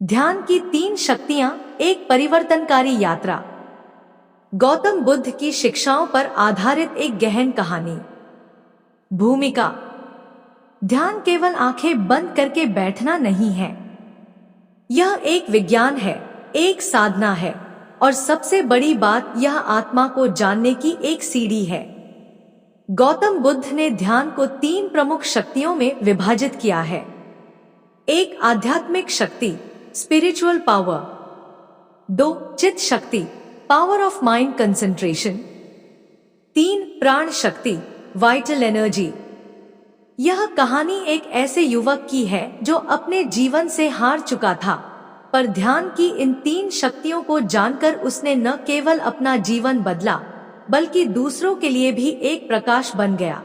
ध्यान की 3 शक्तियां, एक परिवर्तनकारी यात्रा। गौतम बुद्ध की शिक्षाओं पर आधारित एक गहन कहानी। भूमिका। ध्यान केवल आंखें बंद करके बैठना नहीं है। यह एक विज्ञान है, एक साधना है, और सबसे बड़ी बात, यह आत्मा को जानने की एक सीढ़ी है। गौतम बुद्ध ने ध्यान को 3 प्रमुख शक्तियों में विभाजित किया है। एक, आध्यात्मिक शक्ति, स्पिरिचुअल पावर। 2, चित्त शक्ति, पावर ऑफ माइंड कंसंट्रेशन। 3, प्राण शक्ति, वाइटल एनर्जी। यह कहानी एक ऐसे युवक की है जो अपने जीवन से हार चुका था, पर ध्यान की इन 3 शक्तियों को जानकर उसने न केवल अपना जीवन बदला, बल्कि दूसरों के लिए भी एक प्रकाश बन गया।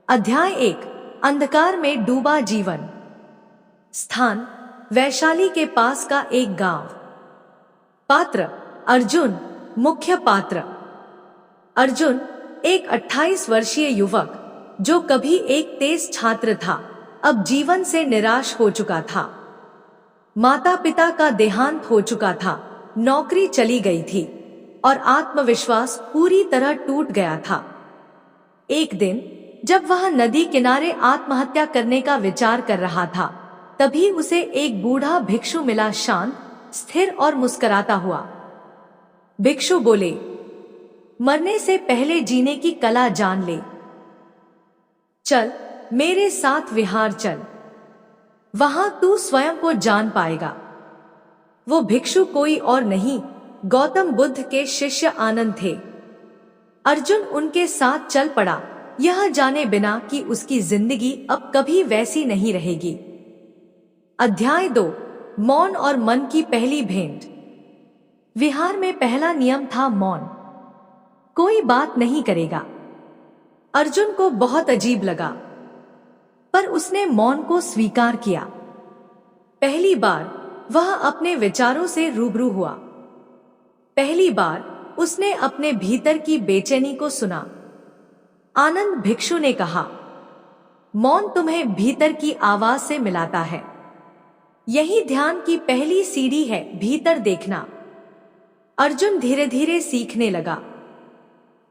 अध्याय 1, अंधकार में डूबा जीवन। स्थान, वैशाली के पास का एक गांव। पात्र, अर्जुन, मुख्य पात्र। अर्जुन एक 28 वर्षीय युवक, जो कभी एक तेज छात्र था, अब जीवन से निराश हो चुका था। माता पिता का देहांत हो चुका था, नौकरी चली गई थी, और आत्मविश्वास पूरी तरह टूट गया था। एक दिन जब वह नदी किनारे आत्महत्या करने का विचार कर रहा था, तभी उसे एक बूढ़ा भिक्षु मिला, शांत, स्थिर और मुस्कुराता हुआ। भिक्षु बोले, मरने से पहले जीने की कला जान ले। चल मेरे साथ विहार चल, वहां तू स्वयं को जान पाएगा। वो भिक्षु कोई और नहीं, गौतम बुद्ध के शिष्य आनंद थे। अर्जुन उनके साथ चल पड़ा, यह जाने बिना कि उसकी जिंदगी अब कभी वैसी नहीं रहेगी। अध्याय 2, मौन और मन की पहली भेंट। विहार में पहला नियम था मौन। कोई बात नहीं करेगा। अर्जुन को बहुत अजीब लगा, पर उसने मौन को स्वीकार किया। पहली बार वह अपने विचारों से रूबरू हुआ। पहली बार उसने अपने भीतर की बेचैनी को सुना। आनंद भिक्षु ने कहा, मौन तुम्हें भीतर की आवाज से मिलाता है। यही ध्यान की पहली सीढ़ी है, भीतर देखना। अर्जुन धीरे धीरे सीखने लगा।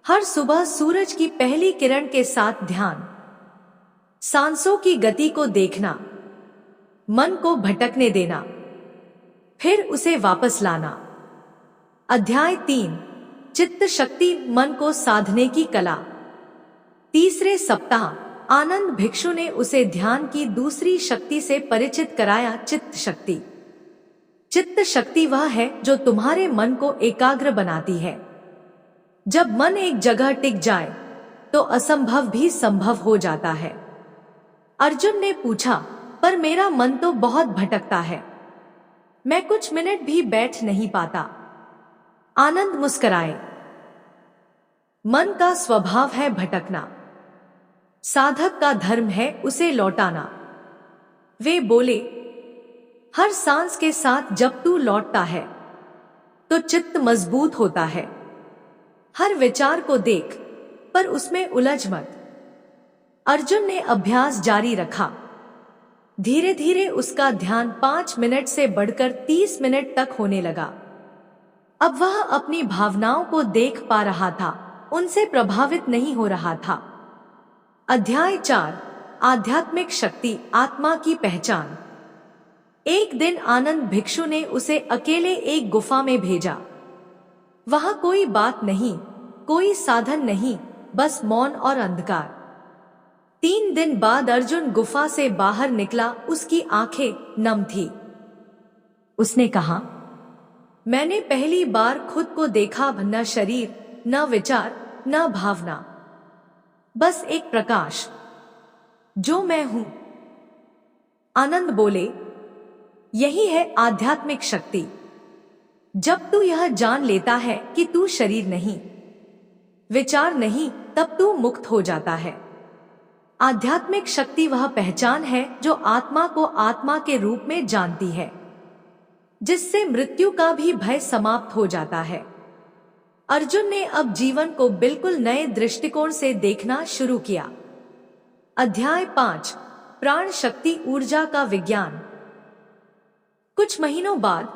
हर सुबह सूरज की पहली किरण के साथ ध्यान, सांसों की गति को देखना, मन को भटकने देना, फिर उसे वापस लाना। अध्याय 3, चित्त शक्ति, मन को साधने की कला। तीसरे सप्ताह आनंद भिक्षु ने उसे ध्यान की दूसरी शक्ति से परिचित कराया, चित्त शक्ति। चित्त शक्ति वह है जो तुम्हारे मन को एकाग्र बनाती है। जब मन एक जगह टिक जाए तो असंभव भी संभव हो जाता है। अर्जुन ने पूछा, पर मेरा मन तो बहुत भटकता है, मैं कुछ मिनट भी बैठ नहीं पाता। आनंद मुस्कुराए। मन का स्वभाव है भटकना, साधक का धर्म है उसे लौटाना। वे बोले, हर सांस के साथ जब तू लौटता है तो चित्त मजबूत होता है। हर विचार को देख, पर उसमें उलझ मत। अर्जुन ने अभ्यास जारी रखा। धीरे धीरे उसका ध्यान 5 मिनट से बढ़कर 30 मिनट तक होने लगा। अब वह अपनी भावनाओं को देख पा रहा था, उनसे प्रभावित नहीं हो रहा था। अध्याय 4, आध्यात्मिक शक्ति, आत्मा की पहचान। एक दिन आनंद भिक्षु ने उसे अकेले एक गुफा में भेजा। वहां कोई बात नहीं, कोई साधन नहीं, बस मौन और अंधकार। 3 दिन बाद अर्जुन गुफा से बाहर निकला, उसकी आंखें नम थी। उसने कहा, मैंने पहली बार खुद को देखा, न शरीर, न विचार, न भावना, बस एक प्रकाश, जो मैं हूं। आनंद बोले, यही है आध्यात्मिक शक्ति। जब तू यह जान लेता है कि तू शरीर नहीं, विचार नहीं, तब तू मुक्त हो जाता है। आध्यात्मिक शक्ति वह पहचान है जो आत्मा को आत्मा के रूप में जानती है, जिससे मृत्यु का भी भय समाप्त हो जाता है। अर्जुन ने अब जीवन को बिल्कुल नए दृष्टिकोण से देखना शुरू किया। अध्याय 5, प्राण शक्ति, ऊर्जा का विज्ञान। कुछ कुछ महीनों बाद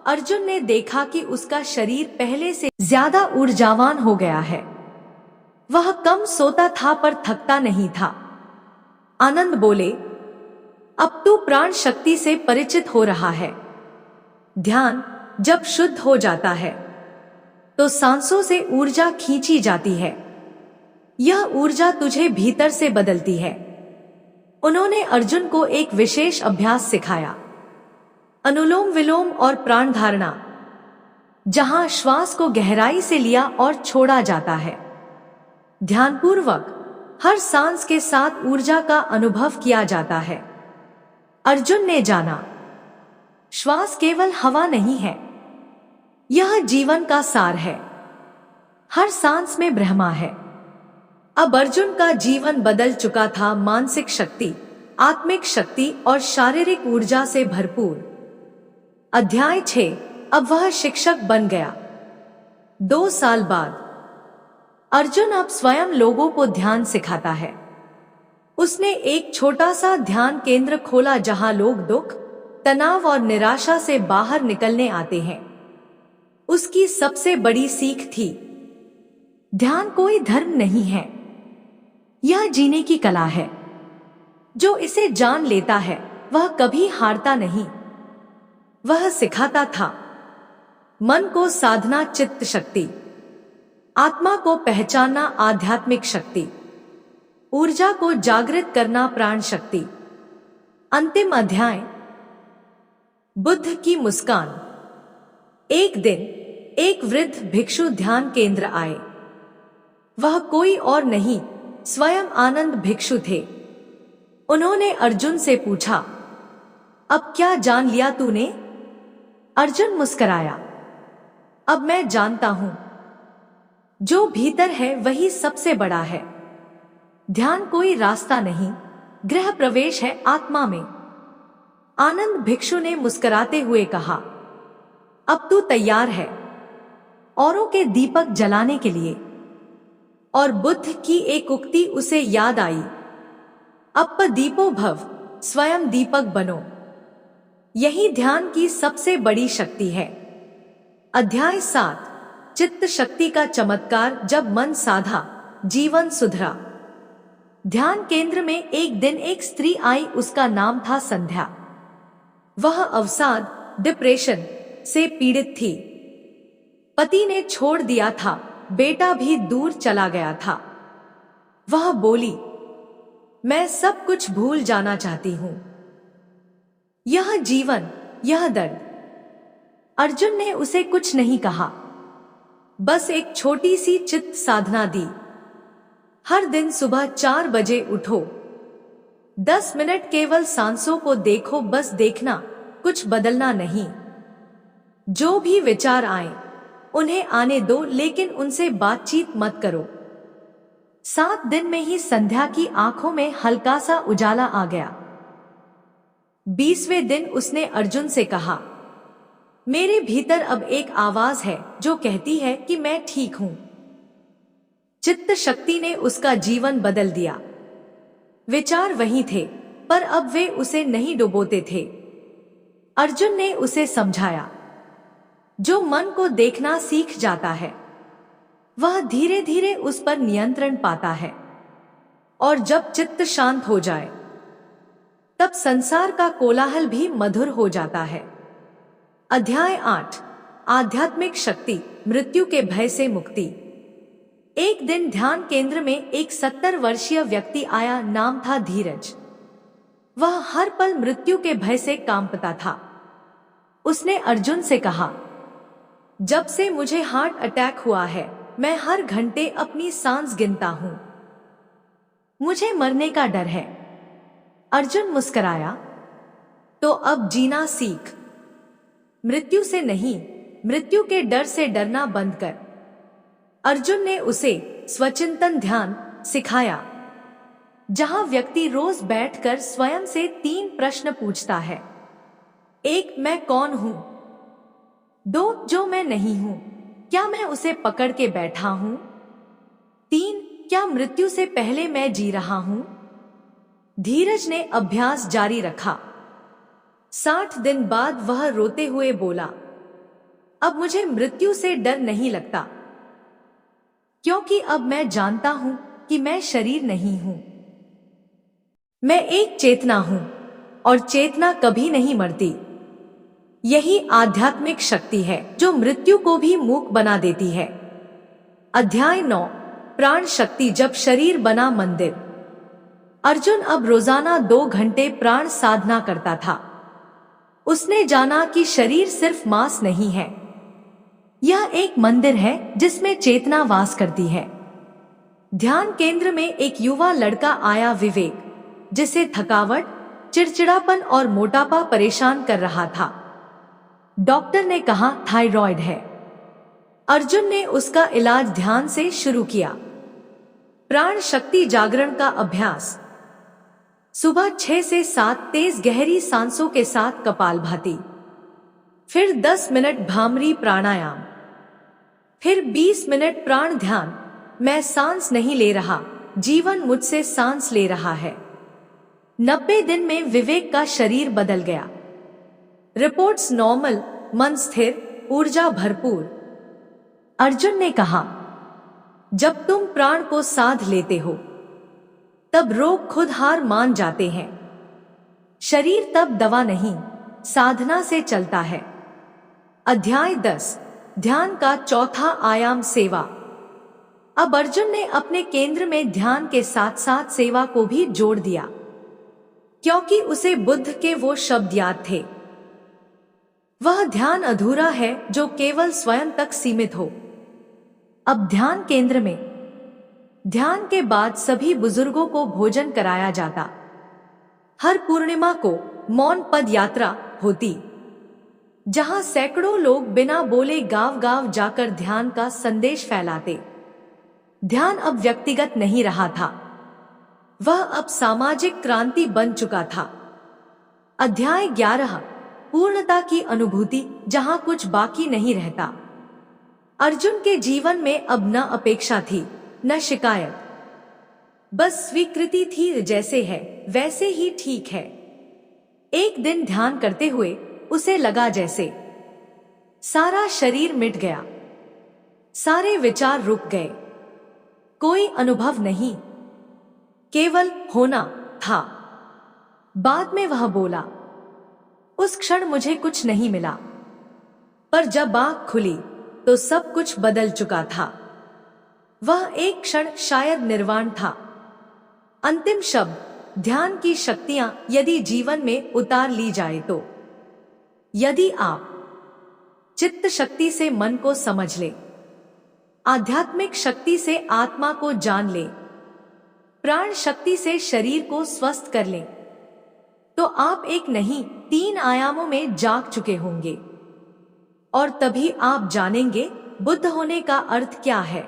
अर्जुन ने देखा कि उसका शरीर पहले से ज्यादा ऊर्जावान हो गया है। वह कम सोता था पर थकता नहीं था। आनंद बोले, अब तू प्राण शक्ति से परिचित हो रहा है। ध्यान जब शुद्ध हो जाता है तो सांसों से ऊर्जा खींची जाती है। यह ऊर्जा तुझे भीतर से बदलती है। उन्होंने अर्जुन को एक विशेष अभ्यास सिखाया, अनुलोम विलोम और प्राण धारणा, जहां श्वास को गहराई से लिया और छोड़ा जाता है। ध्यानपूर्वक हर सांस के साथ ऊर्जा का अनुभव किया जाता है। अर्जुन ने जाना, श्वास केवल हवा नहीं है, यह जीवन का सार है। हर सांस में ब्रह्मा है। अब अर्जुन का जीवन बदल चुका था, मानसिक शक्ति, आत्मिक शक्ति और शारीरिक ऊर्जा से भरपूर। अध्याय 6। अब वह शिक्षक बन गया। 2 साल बाद अर्जुन अब स्वयं लोगों को ध्यान सिखाता है। उसने एक छोटा सा ध्यान केंद्र खोला जहां लोग दुख, तनाव और निराशा से बाहर निकलने आते हैं। उसकी सबसे बड़ी सीख थी, ध्यान कोई धर्म नहीं है, यह जीने की कला है। जो इसे जान लेता है वह कभी हारता नहीं। वह सिखाता था, मन को साधना चित्त शक्ति, आत्मा को पहचानना आध्यात्मिक शक्ति, ऊर्जा को जागृत करना प्राण शक्ति। अंतिम अध्याय, बुद्ध की मुस्कान। एक दिन एक वृद्ध भिक्षु ध्यान केंद्र आए। वह कोई और नहीं, स्वयं आनंद भिक्षु थे। उन्होंने अर्जुन से पूछा, अब क्या जान लिया तूने? अर्जुन मुस्कराया, अब मैं जानता हूं, जो भीतर है वही सबसे बड़ा है। ध्यान कोई रास्ता नहीं, गृह प्रवेश है आत्मा में। आनंद भिक्षु ने मुस्कुराते हुए कहा, अब तू तैयार है औरों के दीपक जलाने के लिए। और बुद्ध की एक उक्ति उसे याद आई, अप्प दीपो भव, स्वयं दीपक बनो। यही ध्यान की सबसे बड़ी शक्ति है। अध्याय 7। चित्त शक्ति का चमत्कार। जब मन साधा, जीवन सुधरा। ध्यान केंद्र में एक दिन एक स्त्री आई, उसका नाम था संध्या। वह अवसाद, डिप्रेशन से पीड़ित थी। पति ने छोड़ दिया था, बेटा भी दूर चला गया था। वह बोली, मैं सब कुछ भूल जाना चाहती हूं। यह जीवन, यह दर्द। अर्जुन ने उसे कुछ नहीं कहा, बस एक छोटी सी चित्त साधना दी। हर दिन सुबह 4 बजे उठो, 10 मिनट केवल सांसों को देखो, बस देखना, कुछ बदलना नहीं। जो भी विचार आए उन्हें आने दो, लेकिन उनसे बातचीत मत करो। 7 दिन में ही संध्या की आंखों में हल्का सा उजाला आ गया। 20वें दिन उसने अर्जुन से कहा, मेरे भीतर अब एक आवाज है जो कहती है कि मैं ठीक हूं। चित्त शक्ति ने उसका जीवन बदल दिया। विचार वही थे, पर अब वे उसे नहीं डुबोते थे। अर्जुन ने उसे समझाया, जो मन को देखना सीख जाता है वह धीरे धीरे उस पर नियंत्रण पाता है। और जब चित्त शांत हो जाए तब संसार का कोलाहल भी मधुर हो जाता है। अध्याय 8। आध्यात्मिक शक्ति, मृत्यु के भय से मुक्ति। एक दिन ध्यान केंद्र में एक 70 वर्षीय व्यक्ति आया, नाम था धीरज। वह हर पल मृत्यु के भय से कांपता था। उसने अर्जुन से कहा, जब से मुझे हार्ट अटैक हुआ है मैं हर घंटे अपनी सांस गिनता हूं। मुझे मरने का डर है। अर्जुन मुस्कुराया, तो अब जीना सीख। मृत्यु से नहीं, मृत्यु के डर से डरना बंद कर। अर्जुन ने उसे स्वचिंतन ध्यान सिखाया, जहां व्यक्ति रोज बैठकर स्वयं से 3 प्रश्न पूछता है। 1, मैं कौन हूं? 2, जो मैं नहीं हूं, क्या मैं उसे पकड़ के बैठा हूं? 3, क्या मृत्यु से पहले मैं जी रहा हूं? धीरज ने अभ्यास जारी रखा। 60 दिन बाद वह रोते हुए बोला, अब मुझे मृत्यु से डर नहीं लगता, क्योंकि अब मैं जानता हूं कि मैं शरीर नहीं हूं। मैं एक चेतना हूं और चेतना कभी नहीं मरती। यही आध्यात्मिक शक्ति है जो मृत्यु को भी मूक बना देती है। अध्याय 9, प्राण शक्ति जब शरीर बना मंदिर। अर्जुन अब रोजाना 2 घंटे प्राण साधना करता था। उसने जाना कि शरीर सिर्फ मांस नहीं है, यह एक मंदिर है जिसमें चेतना वास करती है। ध्यान केंद्र में एक युवा लड़का आया, विवेक, जिसे थकावट, चिड़चिड़ापन और मोटापा परेशान कर रहा था। डॉक्टर ने कहा थायराइड है। अर्जुन ने उसका इलाज ध्यान से शुरू किया। प्राण शक्ति जागरण का अभ्यास। सुबह 6 से 7 तेज गहरी सांसों के साथ कपालभाति, फिर 10 मिनट भ्रामरी प्राणायाम, फिर 20 मिनट प्राण ध्यान। मैं सांस नहीं ले रहा, जीवन मुझसे सांस ले रहा है। 90 दिन में विवेक का शरीर बदल गया। रिपोर्ट्स नॉर्मल, मन स्थिर, ऊर्जा भरपूर। अर्जुन ने कहा, जब तुम प्राण को साध लेते हो तब रोग खुद हार मान जाते हैं। शरीर तब दवा नहीं, साधना से चलता है। अध्याय 10, ध्यान का चौथा आयाम, सेवा। अब अर्जुन ने अपने केंद्र में ध्यान के साथ साथ सेवा को भी जोड़ दिया, क्योंकि उसे बुद्ध के वो शब्द याद थे, वह ध्यान अधूरा है जो केवल स्वयं तक सीमित हो। अब ध्यान केंद्र में ध्यान के बाद सभी बुजुर्गों को भोजन कराया जाता। हर पूर्णिमा को मौन पद यात्रा होती, जहां सैकड़ों लोग बिना बोले गांव गांव जाकर ध्यान का संदेश फैलाते। ध्यान अब व्यक्तिगत नहीं रहा था, वह अब सामाजिक क्रांति बन चुका था। अध्याय 11, पूर्णता की अनुभूति, जहां कुछ बाकी नहीं रहता। अर्जुन के जीवन में अब न अपेक्षा थी न शिकायत, बस स्वीकृति थी, जैसे है वैसे ही ठीक है। एक दिन ध्यान करते हुए उसे लगा जैसे सारा शरीर मिट गया, सारे विचार रुक गए, कोई अनुभव नहीं, केवल होना था। बाद में वह बोला, उस क्षण मुझे कुछ नहीं मिला, पर जब आंख खुली तो सब कुछ बदल चुका था। वह एक क्षण शायद निर्वाण था। अंतिम शब्द, ध्यान की शक्तियां यदि जीवन में उतार ली जाए तो। यदि आप चित्त शक्ति से मन को समझ ले, आध्यात्मिक शक्ति से आत्मा को जान ले, प्राण शक्ति से शरीर को स्वस्थ कर ले, तो आप एक नहीं 3 आयामों में जाग चुके होंगे। और तभी आप जानेंगे बुद्ध होने का अर्थ क्या है।